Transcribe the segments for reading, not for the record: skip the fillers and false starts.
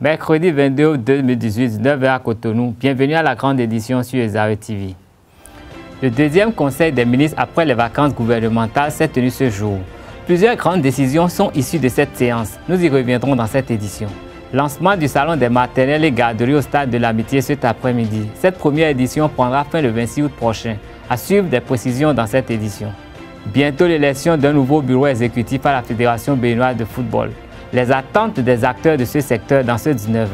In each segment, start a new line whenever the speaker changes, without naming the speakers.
Mercredi 22 août 2018, 9h à Cotonou. Bienvenue à la grande édition sur Ezare TV. Le deuxième conseil des ministres après les vacances gouvernementales s'est tenu ce jour. Plusieurs grandes décisions sont issues de cette séance. Nous y reviendrons dans cette édition. Lancement du salon des maternelles et garderies au stade de l'Amitié cet après-midi. Cette première édition prendra fin le 26 août prochain. À suivre des précisions dans cette édition. Bientôt l'élection d'un nouveau bureau exécutif à la Fédération béninoise de football. Les attentes des acteurs de ce secteur dans ce 19h.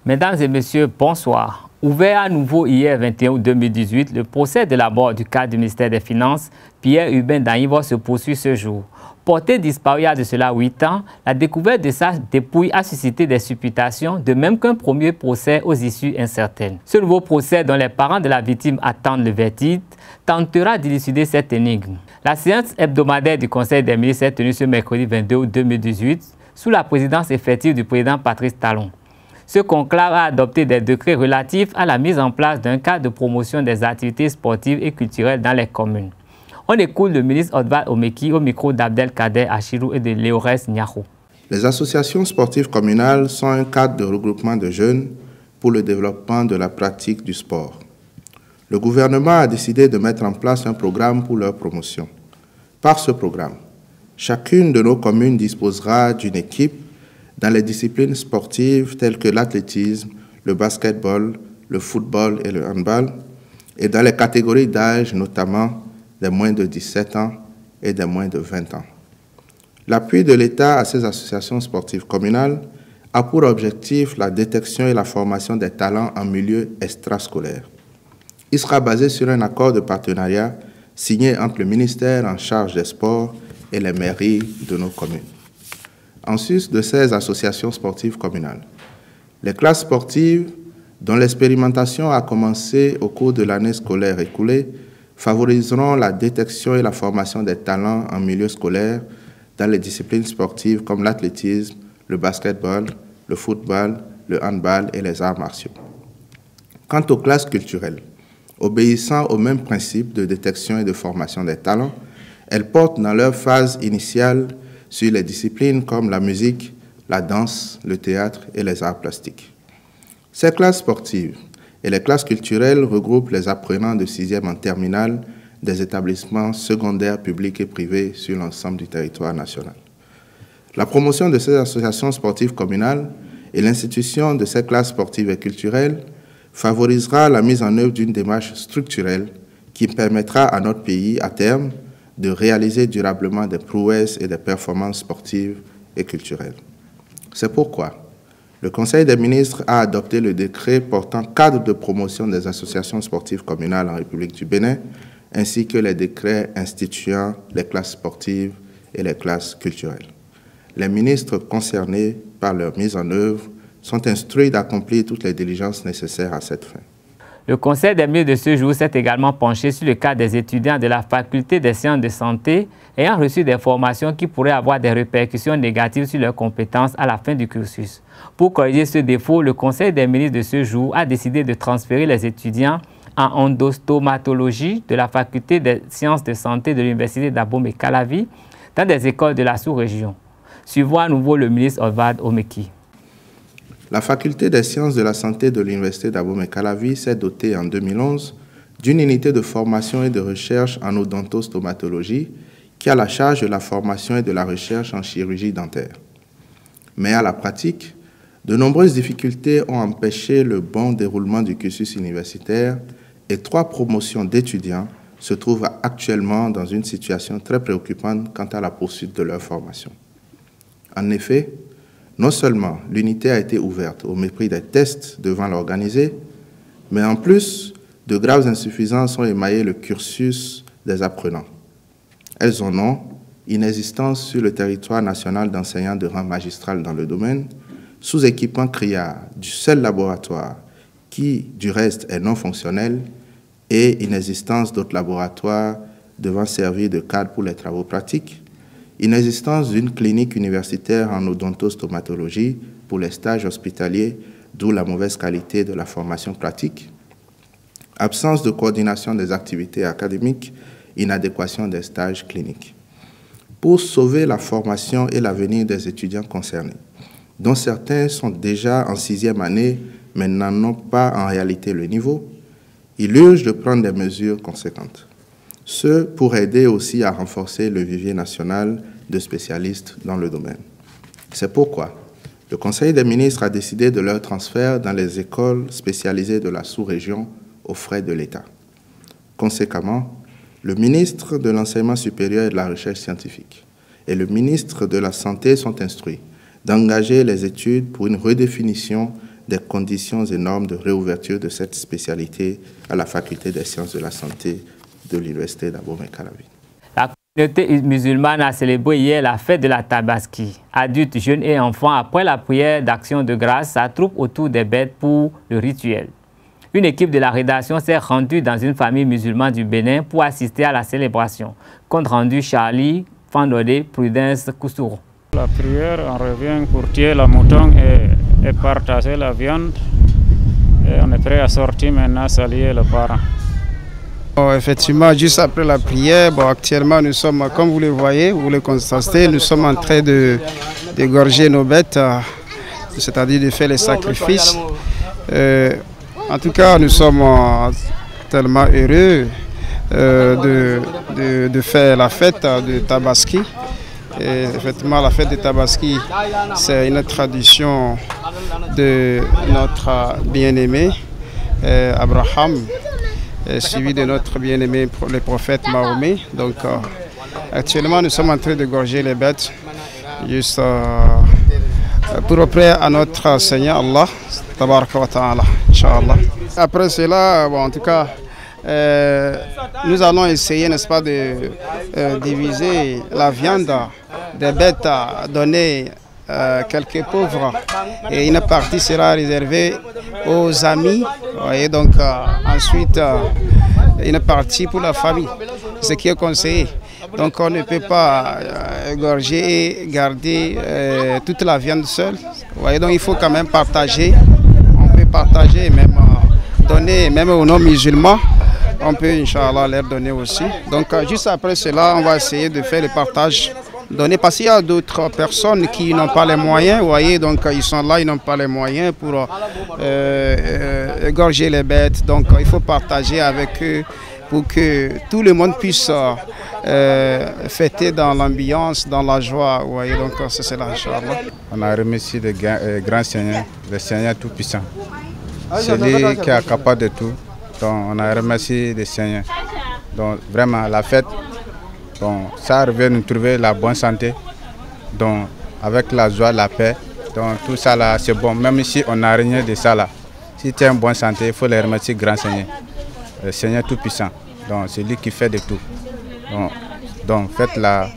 Mesdames et messieurs, bonsoir. Ouvert à nouveau hier 21 août 2018, le procès de la mort du cadre du ministère des Finances, Pierre-Hubert Danyivor, se poursuit ce jour. Porté disparu il y a de cela 8 ans, la découverte de sa dépouille a suscité des supputations, de même qu'un premier procès aux issues incertaines. Ce nouveau procès, dont les parents de la victime attendent le verdict, tentera d'élucider cette énigme. La séance hebdomadaire du Conseil des ministres est tenue ce mercredi 22 août 2018, sous la présidence effective du président Patrice Talon. Ce conclave a adopté des décrets relatifs à la mise en place d'un cadre de promotion des activités sportives et culturelles dans les communes. On écoute le ministre Oswald Omeki au micro d'Abdelkader Achirou et de Léorès Niakhou.
Les associations sportives communales sont un cadre de regroupement de jeunes pour le développement de la pratique du sport. Le gouvernement a décidé de mettre en place un programme pour leur promotion. Par ce programme, chacune de nos communes disposera d'une équipe dans les disciplines sportives telles que l'athlétisme, le basketball, le football et le handball, et dans les catégories d'âge notamment des moins de 17 ans et des moins de 20 ans. L'appui de l'État à ces associations sportives communales a pour objectif la détection et la formation des talents en milieu extrascolaire. Il sera basé sur un accord de partenariat signé entre le ministère en charge des sports et les mairies de nos communes. En sus de ces associations sportives communales, les classes sportives, dont l'expérimentation a commencé au cours de l'année scolaire écoulée, favoriseront la détection et la formation des talents en milieu scolaire dans les disciplines sportives comme l'athlétisme, le basketball, le football, le handball et les arts martiaux. Quant aux classes culturelles, obéissant au même principe de détection et de formation des talents, elles portent dans leur phase initiale sur les disciplines comme la musique, la danse, le théâtre et les arts plastiques. Ces classes sportives et les classes culturelles regroupent les apprenants de 6e en terminale des établissements secondaires publics et privés sur l'ensemble du territoire national. La promotion de ces associations sportives communales et l'institution de ces classes sportives et culturelles favorisera la mise en œuvre d'une démarche structurelle qui permettra à notre pays, à terme, de réaliser durablement des prouesses et des performances sportives et culturelles. C'est pourquoi le Conseil des ministres a adopté le décret portant cadre de promotion des associations sportives communales en République du Bénin, ainsi que les décrets instituant les classes sportives et les classes culturelles. Les ministres concernés par leur mise en œuvre sont instruits d'accomplir toutes les diligences nécessaires à cette fin.
Le Conseil des ministres de ce jour s'est également penché sur le cas des étudiants de la Faculté des sciences de santé ayant reçu des formations qui pourraient avoir des répercussions négatives sur leurs compétences à la fin du cursus. Pour corriger ce défaut, le Conseil des ministres de ce jour a décidé de transférer les étudiants en endostomatologie de la Faculté des sciences de santé de l'Université d'Abomey-Calavi dans des écoles de la sous-région. Suivons à nouveau le ministre Oswald Omeki.
La Faculté des sciences de la santé de l'Université d'Abomey-Calavi s'est dotée en 2011 d'une unité de formation et de recherche en odontostomatologie qui a la charge de la formation et de la recherche en chirurgie dentaire. Mais à la pratique, de nombreuses difficultés ont empêché le bon déroulement du cursus universitaire et 3 promotions d'étudiants se trouvent actuellement dans une situation très préoccupante quant à la poursuite de leur formation. En effet, non seulement l'unité a été ouverte au mépris des tests devant l'organiser, mais en plus, de graves insuffisances ont émaillé le cursus des apprenants. Elles en ont inexistence sur le territoire national d'enseignants de rang magistral dans le domaine, sous-équipement criard du seul laboratoire qui, du reste, est non fonctionnel, et inexistence d'autres laboratoires devant servir de cadre pour les travaux pratiques, inexistence d'une clinique universitaire en odontostomatologie pour les stages hospitaliers, d'où la mauvaise qualité de la formation pratique, absence de coordination des activités académiques, inadéquation des stages cliniques. pour sauver la formation et l'avenir des étudiants concernés, dont certains sont déjà en 6e année mais n'en ont pas en réalité le niveau. Il urge de prendre des mesures conséquentes. Ce pour aider aussi à renforcer le vivier national de spécialistes dans le domaine. C'est pourquoi le Conseil des ministres a décidé de leur transfert dans les écoles spécialisées de la sous-région aux frais de l'État. Conséquemment, le ministre de l'Enseignement supérieur et de la Recherche scientifique et le ministre de la Santé sont instruits d'engager les études pour une redéfinition des conditions et normes de réouverture de cette spécialité à la Faculté des sciences de la santé de l'Université d'Abomey-Calavi.
La communauté musulmane a célébré hier la fête de la Tabaski. Adultes, jeunes et enfants, après la prière d'action de grâce, s'attroupent autour des bêtes pour le rituel. Une équipe de la rédaction s'est rendue dans une famille musulmane du Bénin pour assister à la célébration. Compte rendu Charlie Fandodé, Prudence Koussouro.
La prière, on revient pour tuer la mouton et partager la viande. Et on est prêt à sortir maintenant, saluer le parent.
Bon, effectivement, juste après la prière, bon, actuellement nous sommes, comme vous le voyez, vous le constatez, nous sommes en train d'égorger nos bêtes, c'est-à-dire de faire les sacrifices. En tout cas, nous sommes tellement heureux de faire la fête de Tabaski. Et effectivement, la fête de Tabaski, c'est une tradition de notre bien-aimé Abraham, suivi de notre bien-aimé le prophète Mahomet. Donc, actuellement, nous sommes en train d'égorger les bêtes juste pour offrir à notre Seigneur Allah, tabaraka wa ta'ala, Inch'Allah. Après cela, bon, en tout cas, nous allons essayer, n'est-ce pas, de diviser la viande des bêtes données quelques pauvres et une partie sera réservée aux amis. Vous voyez, donc ensuite une partie pour la famille, ce qui est conseillé. Donc on ne peut pas égorger et garder toute la viande seule. Vous voyez, donc il faut quand même partager. On peut partager, même donner, même aux non-musulmans. On peut, Inch'Allah, leur donner aussi. Donc, juste après cela, on va essayer de faire le partage, donner, parce qu'il y a d'autres personnes qui n'ont pas les moyens, vous voyez, donc ils sont là, ils n'ont pas les moyens pour égorger les bêtes. Donc, il faut partager avec eux pour que tout le monde puisse fêter dans l'ambiance, dans la joie, vous voyez, donc c'est cela, Inch'Allah.
On a remercié le grand Seigneur, le Seigneur Tout-Puissant. C'est lui qui est capable de tout. Donc, on a remercié le Seigneur. Donc, vraiment, la fête, donc, ça revient nous trouver la bonne santé. Donc, avec la joie, la paix. Donc, tout ça là, c'est bon. Même si on n'a rien de ça là. Si tu es en bonne santé, il faut le remercier, grand Seigneur. Le Seigneur Tout-Puissant. Donc, c'est lui qui fait de tout. Donc fête là,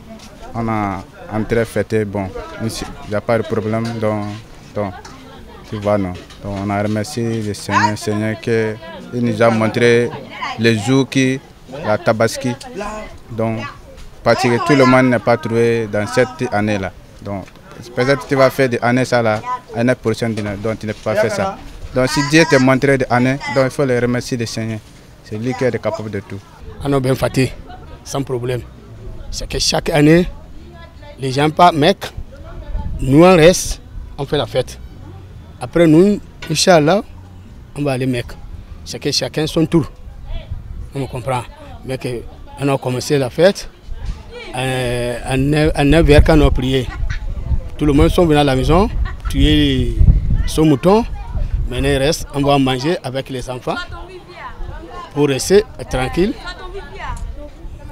on a entré fêter, bon, il n'y a pas de problème. Donc, tu vois, non. Donc, on a remercié le Seigneur qui nous a montré les jours qui la Tabaski. Donc, parce que tout le monde n'est pas trouvé dans cette année-là. Donc, peut-être que tu vas faire des années ça là, l'année prochaine, donc tu n'as pas fait ça. Donc, si Dieu t'a montré des années, donc il faut le remercier le Seigneur. C'est lui qui est capable de tout.
On a bien fêté, sans problème. C'est que chaque année, les gens partent Mecque, nous on reste, on fait la fête. Après nous, Inch'Allah, on va aller Mecque. C'est que chacun son tour. On me comprend. Mais que on a commencé la fête, à 9h quand on a prié. Tout le monde sont venus à la maison, tuer son mouton. Maintenant il reste, on va manger avec les enfants pour rester tranquille.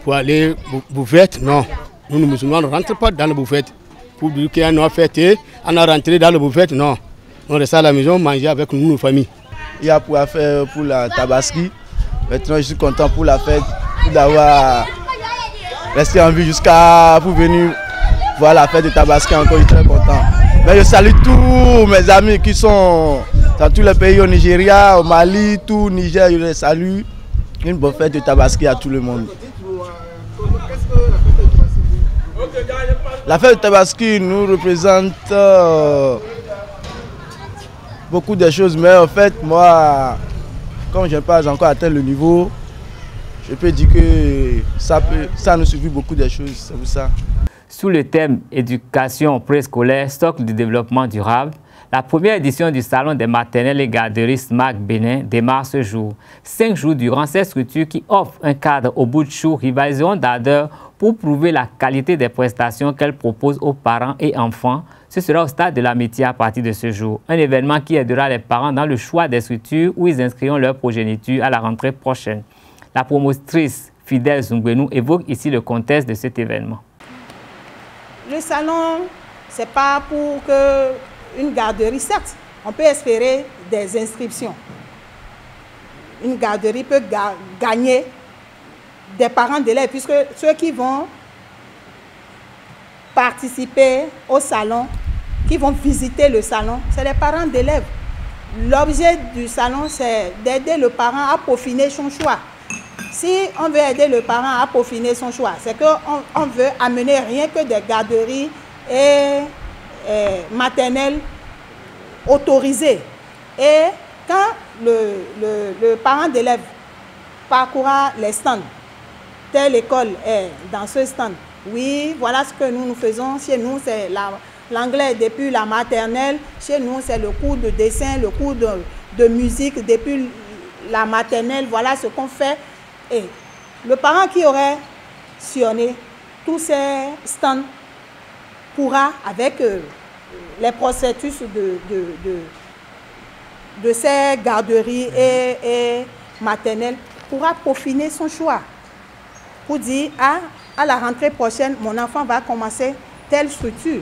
Pour aller buvette, non. Nous, les musulmans, ne rentrons pas dans la buvette. Pour dire qu'on a fêté, on a rentré dans la buvette, non. On reste à la maison, manger avec nous, nos familles.
Il y a pour faire pour la Tabaski. Maintenant, je suis content pour la fête, pour d'avoir resté en vie jusqu'à pour venir voir la fête de Tabaski. Encore, je suis très content. Mais je salue tous mes amis qui sont dans tous les pays, au Nigeria, au Mali, tout au Niger, je les salue. Une bonne fête de Tabaski à tout le monde. La fête de Tabaski nous représente beaucoup de choses, mais en fait, moi, comme je n'ai pas encore atteint le niveau, je peux dire que ça nous suffit beaucoup de choses, c'est pour ça.
Sous le thème « Éducation préscolaire, socle du développement durable », la première édition du Salon des maternelles et garderies SMAC Bénin démarre ce jour. 5 jours durant, ces structures qui offrent un cadre au bout de chou rivaliseront d'ardeur pour prouver la qualité des prestations qu'elles proposent aux parents et enfants. Ce sera au stade de l'Amitié à partir de ce jour. Un événement qui aidera les parents dans le choix des structures où ils inscriront leur progéniture à la rentrée prochaine. La promotrice Fidèle Zungwenou évoque ici le contexte de cet événement.
Le salon, ce n'est pas pour une garderie, certes, on peut espérer des inscriptions. Une garderie peut gagner des parents d'élèves, puisque ceux qui vont participer au salon, qui vont visiter le salon, c'est les parents d'élèves. L'objet du salon, c'est d'aider le parent à peaufiner son choix. Si on veut aider le parent à peaufiner son choix, c'est qu'on veut amener rien que des garderies et maternelles autorisées. Et quand le parent d'élève parcourra les stands, telle école est dans ce stand, oui, voilà ce que nous faisons. Chez nous, c'est l'anglais depuis la maternelle. Chez nous, c'est le cours de dessin, le cours de musique depuis la maternelle. Voilà ce qu'on fait. Et le parent qui aurait sillonné tous ces stands pourra, avec les processus de ces garderies et maternelles, pourra peaufiner son choix pour dire à la rentrée prochaine, mon enfant va commencer telle structure.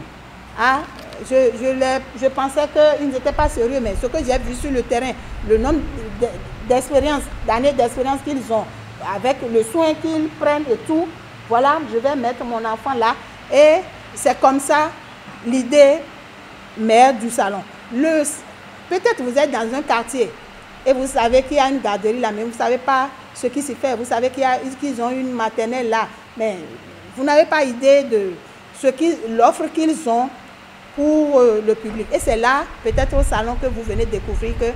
Je pensais qu'ils n'étaient pas sérieux, mais ce que j'ai vu sur le terrain, le nombre d'années d'expérience qu'ils ont, avec le soin qu'ils prennent et tout, voilà, je vais mettre mon enfant là. Et c'est comme ça l'idée mère du salon. Peut-être vous êtes dans un quartier et vous savez qu'il y a une garderie là, mais vous ne savez pas ce qui s'y fait. Vous savez qu'ils ont une maternelle là, mais vous n'avez pas idée de l'offre qu'ils ont pour le public. Et c'est là, peut-être au salon, que vous venez découvrir que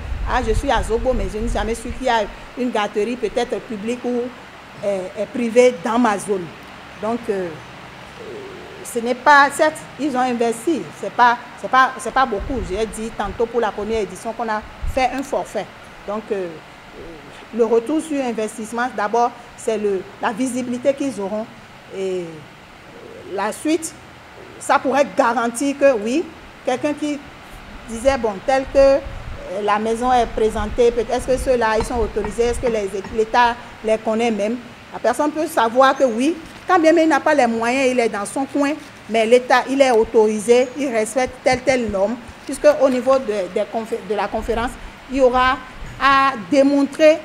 je suis à Zobo, mais je n'ai jamais su qu'il y a une garderie peut-être publique ou privée dans ma zone. Donc, ce n'est pas, certes, ils ont investi, c'est pas beaucoup. J'ai dit tantôt pour la première édition qu'on a fait un forfait. Donc, le retour sur investissement, d'abord, c'est la visibilité qu'ils auront. Et la suite, ça pourrait garantir que oui, quelqu'un qui disait, bon, tel que la maison est présentée, est-ce que ceux-là, ils sont autorisés, est-ce que l'État les connaît même? La personne peut savoir que oui, quand bien même il n'a pas les moyens, il est dans son coin, mais l'État, il est autorisé, il respecte telle norme, puisque au niveau de la conférence, il y aura à démontrer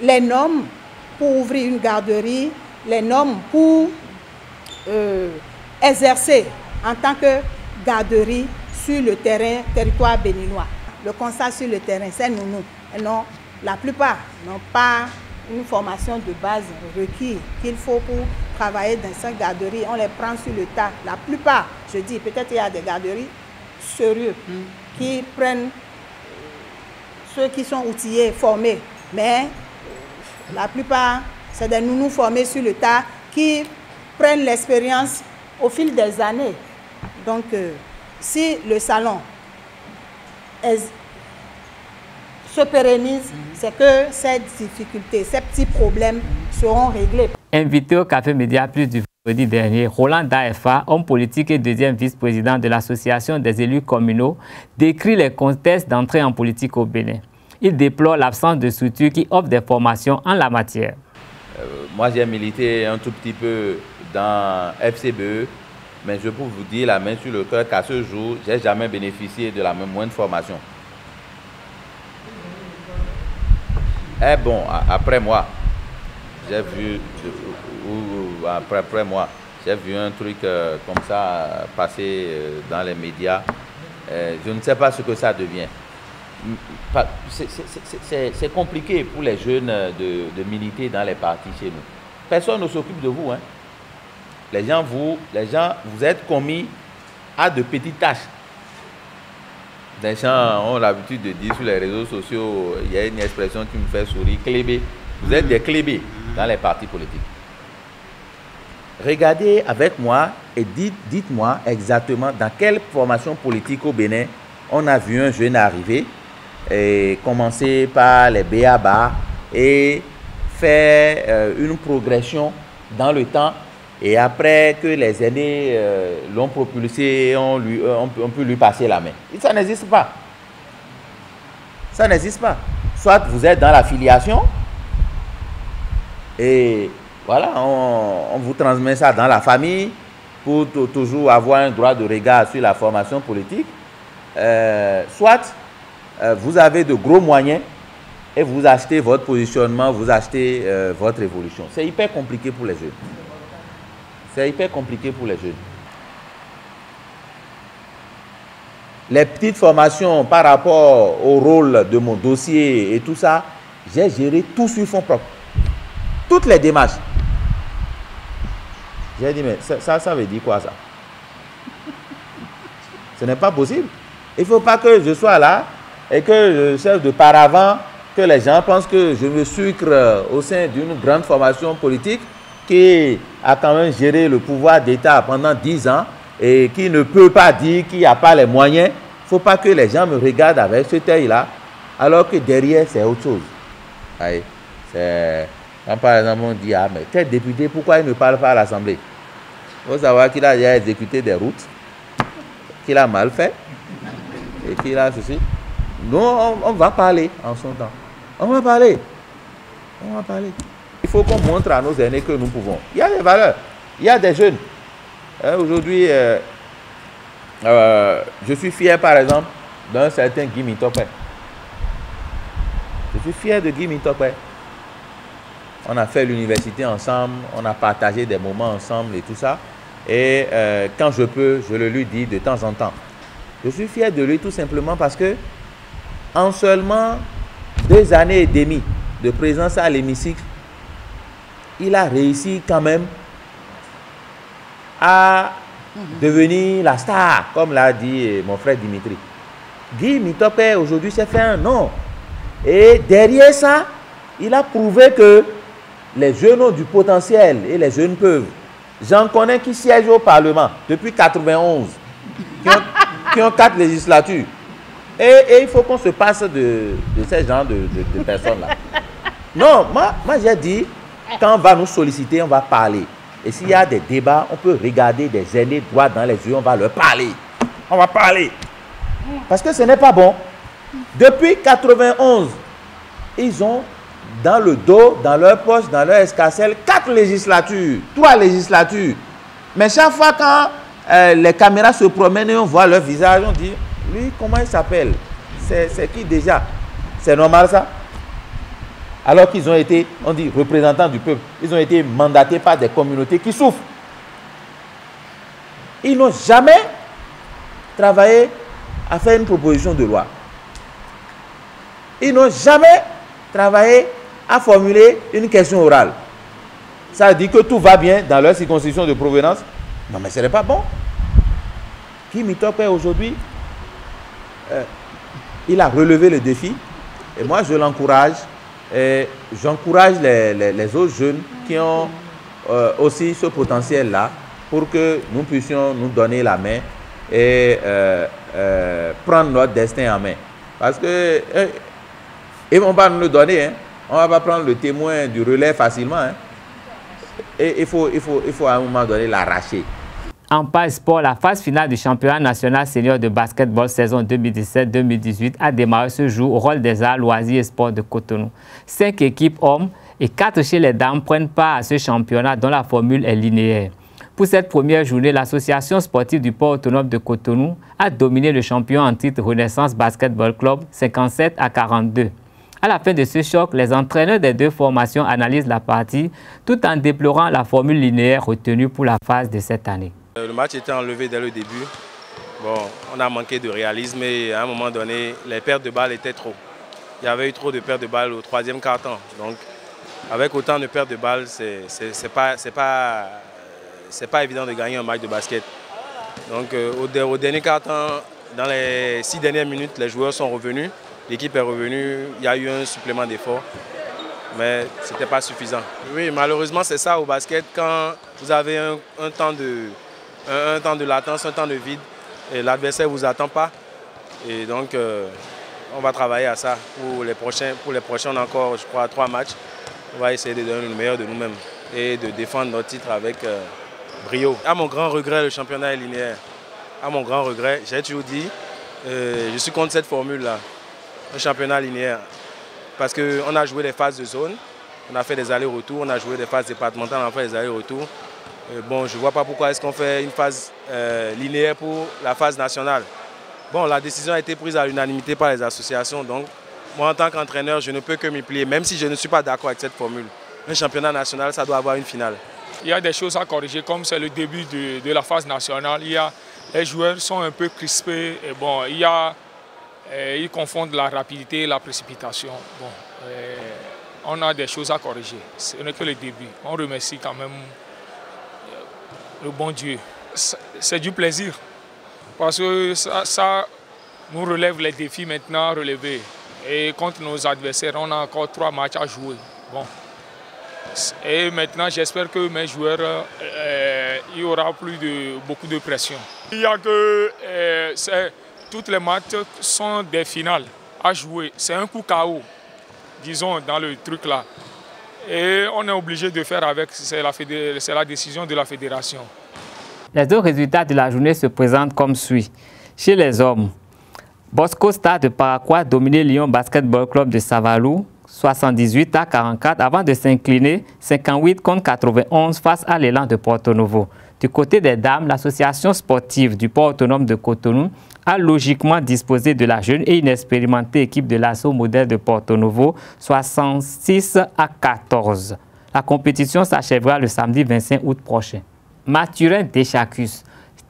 les normes pour ouvrir une garderie, les normes pour exercer en tant que garderie sur le territoire béninois. Le constat sur le terrain, c'est nous. La plupart n'ont pas une formation de base requise qu'il faut pour travailler dans cette garderie. On les prend sur le tas. La plupart, je dis, peut-être il y a des garderies sérieuses qui prennent ceux qui sont outillés, formés. Mais la plupart, c'est des nounous formés sur le tas qui prennent l'expérience au fil des années. Donc, si le salon se pérennise, c'est que ces difficultés, ces petits problèmes seront réglés.
Invité au Café Média Plus du vendredi dernier, Roland Daefa, homme politique et deuxième vice-président de l'Association des élus communaux, décrit les contextes d'entrée en politique au Bénin. Il déplore l'absence de structures qui offrent des formations en la matière.
Moi, j'ai milité un tout petit peu dans FCBE, mais je peux vous dire la main sur le cœur qu'à ce jour, je n'ai jamais bénéficié de la moindre formation. Eh bon, après moi, j'ai vu, après moi, j'ai vu un truc comme ça passer dans les médias. Je ne sais pas ce que ça devient. C'est compliqué pour les jeunes de militer dans les partis chez nous. Personne ne s'occupe de vous. Hein. Les gens, vous êtes commis à de petites tâches. Les gens ont l'habitude de dire sur les réseaux sociaux, il y a une expression qui me fait sourire, clébé. Vous êtes des clébés dans les partis politiques. regardez avec moi et dites-moi exactement dans quelle formation politique au Bénin on a vu un jeune arriver et commencer par les B.A.B.A. et faire une progression dans le temps et après que les aînés l'ont propulsé, on peut lui passer la main. Ça n'existe pas. Ça n'existe pas. Soit vous êtes dans l'affiliation et voilà, on vous transmet ça dans la famille pour toujours avoir un droit de regard sur la formation politique. Soit vous avez de gros moyens et vous achetez votre positionnement, vous achetez votre évolution. C'est hyper compliqué pour les jeunes. C'est hyper compliqué pour les jeunes. Les petites formations par rapport au rôle de mon dossier et tout ça, j'ai géré tout sur fonds propres. Toutes les démarches. J'ai dit, mais ça veut dire quoi ça? Ce n'est pas possible. Il ne faut pas que je sois là et que je serve de paravent, que les gens pensent que je me sucre au sein d'une grande formation politique qui a quand même géré le pouvoir d'État pendant 10 ans et qui ne peut pas dire qu'il n'y a pas les moyens. Il ne faut pas que les gens me regardent avec ce œil-là, alors que derrière, c'est autre chose. Quand par exemple on dit, ah mais tel député, pourquoi il ne parle pas à l'Assemblée? Il faut savoir qu'il a déjà exécuté des routes, qu'il a mal fait, et qu'il a ceci. Nous, on va parler en son temps. On va parler. On va parler. Il faut qu'on montre à nos aînés que nous pouvons. Il y a des valeurs. Il y a des jeunes. Aujourd'hui, je suis fier par exemple d'un certain Guy Mintokwe. Je suis fier de Guy Mintokwe. On a fait l'université ensemble, on a partagé des moments ensemble et tout ça. Et quand je peux, je le lui dis de temps en temps. Je suis fier de lui tout simplement parce que en seulement 2 années et demie de présence à l'hémicycle, il a réussi quand même à devenir la star, comme l'a dit mon frère Dimitri. Guy Mintokwe aujourd'hui s'est fait un nom. Et derrière ça, il a prouvé que les jeunes ont du potentiel et les jeunes peuvent. J'en connais qui siègent au Parlement depuis 91, qui ont 4 législatures. Et il faut qu'on se passe de ces gens de personnes-là. Non, moi j'ai dit, quand on va nous solliciter, on va parler. Et s'il y a des débats, on peut regarder des aînés droit dans les yeux, on va leur parler. On va parler. Parce que ce n'est pas bon. Depuis 91, ils ont dans le dos, dans leur poche, dans leur escarcelle, 4 législatures, 3 législatures. Mais chaque fois quand les caméras se promènent et on voit leur visage, on dit, lui, comment il s'appelle? C'est qui déjà? C'est normal ça? Alors qu'ils ont été, on dit, représentants du peuple. Ils ont été mandatés par des communautés qui souffrent. Ils n'ont jamais travaillé à faire une proposition de loi. Ils n'ont jamais travaillé à formuler une question orale. Ça dit que tout va bien dans leur circonscription de provenance. Non, mais ce n'est pas bon. Guy Mintokwe aujourd'hui, il a relevé le défi. Et moi, je l'encourage. Et j'encourage les autres jeunes qui ont aussi ce potentiel-là pour que nous puissions nous donner la main et prendre notre destin en main. Parce que ils ne vont pas nous le donner. Hein. On ne va pas prendre le témoin du relais facilement. Hein. Et il faut à un moment donné l'arracher.
En page sport, la phase finale du championnat national senior de basketball saison 2017-2018 a démarré ce jour au rôle des arts, loisirs et sports de Cotonou. 5 équipes hommes et 4 chez les dames prennent part à ce championnat dont la formule est linéaire. Pour cette première journée, l'association sportive du port autonome de Cotonou a dominé le champion en titre Renaissance Basketball Club 57 à 42. À la fin de ce choc, les entraîneurs des 2 formations analysent la partie tout en déplorant la formule linéaire retenue pour la phase de cette année.
Le match était enlevé dès le début. Bon, on a manqué de réalisme et à un moment donné, les pertes de balles étaient trop. Il y avait eu trop de pertes de balles au 3e quart-temps. Donc, avec autant de pertes de balles, c'est pas évident de gagner un match de basket. Donc, au dernier quart-temps, dans les 6 dernières minutes, les joueurs sont revenus. L'équipe est revenue. Il y a eu un supplément d'effort. mais ce n'était pas suffisant. Oui, malheureusement, c'est ça au basket. Quand vous avez un temps de latence, un temps de vide, et l'adversaire ne vous attend pas. Et donc, on va travailler à ça. Pour les prochains, on a encore, je crois, 3 matchs. On va essayer de donner le meilleur de nous-mêmes et de défendre notre titre avec brio. À mon grand regret, le championnat est linéaire. À mon grand regret, j'ai toujours dit, je suis contre cette formule-là, un championnat linéaire. Parce qu'on a joué les phases de zone, on a fait des allers-retours, on a joué des phases départementales, on a fait des allers-retours. Bon, je ne vois pas pourquoi est-ce qu'on fait une phase linéaire pour la phase nationale. Bon, la décision a été prise à l'unanimité par les associations, donc moi en tant qu'entraîneur, je ne peux que m'y plier, même si je ne suis pas d'accord avec cette formule. Un championnat national, ça doit avoir une finale.
Il y a des choses à corriger, comme c'est le début de la phase nationale. Les joueurs sont un peu crispés, et bon, ils confondent la rapidité et la précipitation. Bon, on a des choses à corriger, ce n'est que le début. On remercie quand même le bon Dieu. C'est du plaisir, parce que ça nous relève les défis maintenant à relever. Et contre nos adversaires, on a encore 3 matchs à jouer. Bon. Et maintenant, j'espère que mes joueurs, il y aura beaucoup de pression. Il y a que toutes les matchs sont des finales à jouer. C'est un coup KO, disons, dans le truc là. Et on est obligé de faire avec, c'est la décision de la fédération.
Les autres résultats de la journée se présentent comme suit. Chez les hommes, Bosco Stade de Paraquat a dominé Lyon Basketball Club de Savalou 78-44 avant de s'incliner 58 contre 91 face à l'élan de Porto Novo. Du côté des dames, l'association sportive du port autonome de Cotonou a logiquement disposé de la jeune et inexpérimentée équipe de l'assaut modèle de Porto Novo 66-14. La compétition s'achèvera le samedi 25 août prochain. Mathurin Deschacus,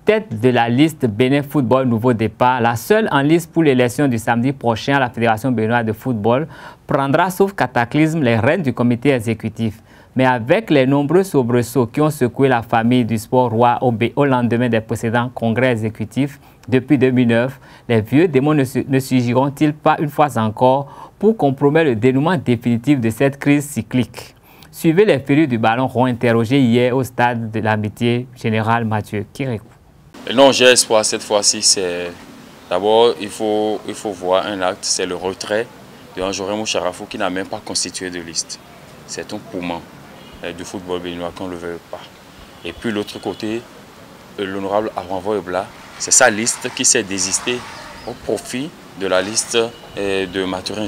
tête de la liste Bénin Football Nouveau Départ, la seule en liste pour l'élection du samedi prochain à la Fédération béninoise de football, prendra sauf cataclysme les rênes du comité exécutif. Mais avec les nombreux soubresauts qui ont secoué la famille du sport roi au lendemain des précédents congrès exécutifs depuis 2009, les vieux démons ne surgiront-ils pas une fois encore pour compromettre le dénouement définitif de cette crise cyclique? Suivez les férus du ballon rond interrogés hier au stade de l'amitié général Mathieu Kirikou.
Non, j'ai espoir cette fois-ci. D'abord, il faut voir un acte, c'est le retrait de Anjoré Moucharafou qui n'a même pas constitué de liste. C'est un poumon du football béninois qu'on ne le veut pas. Et puis l'autre côté, l'honorable Aranvo Ebla, c'est sa liste qui s'est désistée au profit de la liste de Mathurin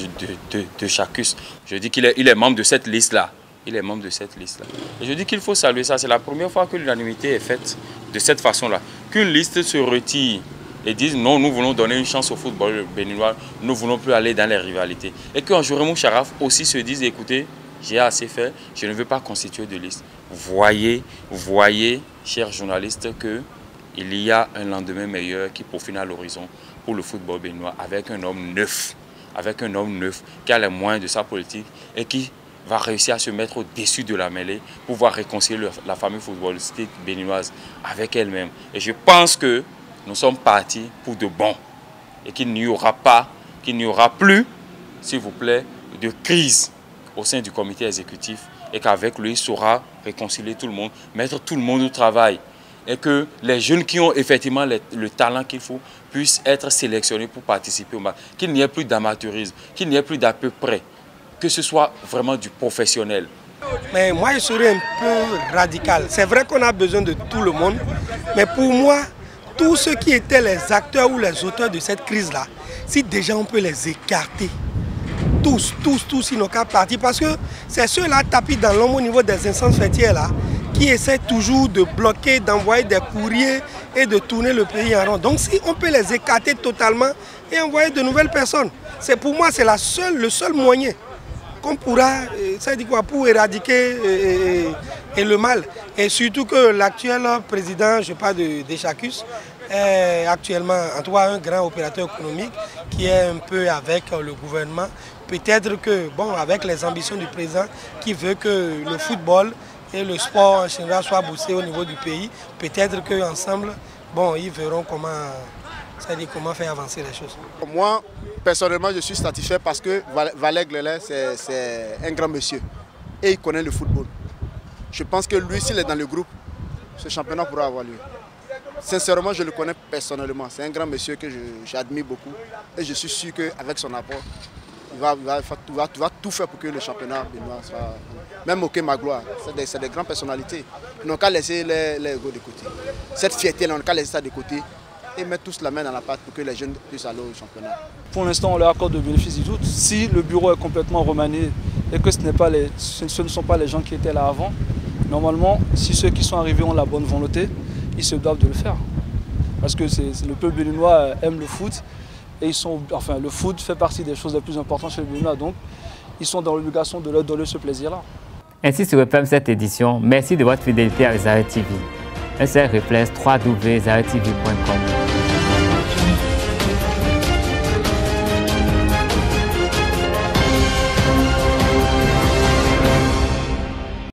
de Chacus. Je dis qu'il est membre de cette liste-là. Il est membre de cette liste-là. Et je dis qu'il faut saluer ça. C'est la première fois que l'unanimité est faite de cette façon-là. Qu'une liste se retire et dise non, nous voulons donner une chance au football béninois, nous ne voulons plus aller dans les rivalités. Et qu'un jour, Moucharaf aussi se dise écoutez, j'ai assez fait, je ne veux pas constituer de liste. Voyez, chers journalistes, qu'il y a un lendemain meilleur qui profile à l'horizon pour le football béninois avec un homme neuf qui a les moyens de sa politique et qui va réussir à se mettre au-dessus de la mêlée pour pouvoir réconcilier la famille footballistique béninoise avec elle-même. Et je pense que nous sommes partis pour de bon et qu'il n'y aura plus, s'il vous plaît, de crise au sein du comité exécutif et qu'avec lui, il saura réconcilier tout le monde, mettre tout le monde au travail et que les jeunes qui ont effectivement le talent qu'il faut puissent être sélectionnés pour participer au match. Qu'il n'y ait plus d'amateurisme, qu'il n'y ait plus d'à peu près, que ce soit vraiment du professionnel.
Mais moi, je serais un peu radical. C'est vrai qu'on a besoin de tout le monde, mais pour moi, tous ceux qui étaient les acteurs ou les auteurs de cette crise-là, si déjà on peut les écarter, tous, ils n'ont qu'à partir, parce que c'est ceux-là tapis dans l'homme au niveau des instances fêtières-là, qui essaient toujours de bloquer, d'envoyer des courriers et de tourner le pays en rond. Donc si on peut les écarter totalement et envoyer de nouvelles personnes, pour moi c'est le seul moyen qu'on pourra, ça dit quoi, pour éradiquer le mal. Et surtout que l'actuel président, je parle de Deschacus, est actuellement en tout cas un grand opérateur économique qui est un peu avec le gouvernement. Peut-être que, bon, avec les ambitions du président qui veut que le football et le sport en général soient boostés au niveau du pays, peut-être qu'ensemble, bon, ils verront comment c'est-à-dire comment faire avancer les choses.
Moi, personnellement, je suis satisfait parce que Valère Glelais, c'est un grand monsieur et il connaît le football. Je pense que lui, s'il est dans le groupe, ce championnat pourra avoir lieu. Sincèrement, je le connais personnellement. C'est un grand monsieur que j'admire beaucoup et je suis sûr qu'avec son apport, il va tout faire pour que le championnat béninois soit... Même OK Magloire, c'est des grandes personnalités. Ils n'ont qu'à laisser les égos de côté. Cette fierté-là, on n'a qu'à laisser ça de côté et mettre tous la main dans la pâte pour que les jeunes puissent aller au championnat.
Pour l'instant, on leur accorde le bénéfice du doute. Si le bureau est complètement remanié et que ce ne sont pas les gens qui étaient là avant, normalement, si ceux qui sont arrivés ont la bonne volonté, ils se doivent de le faire. Parce que le peuple béninois aime le foot et le foot fait partie des choses les plus importantes chez les Béninois. Donc, ils sont dans l'obligation de leur donner ce plaisir-là.
Ainsi se referme cette édition. Merci de votre fidélité avec Zaret TV. Un seul réflexe, www.zarettv.com.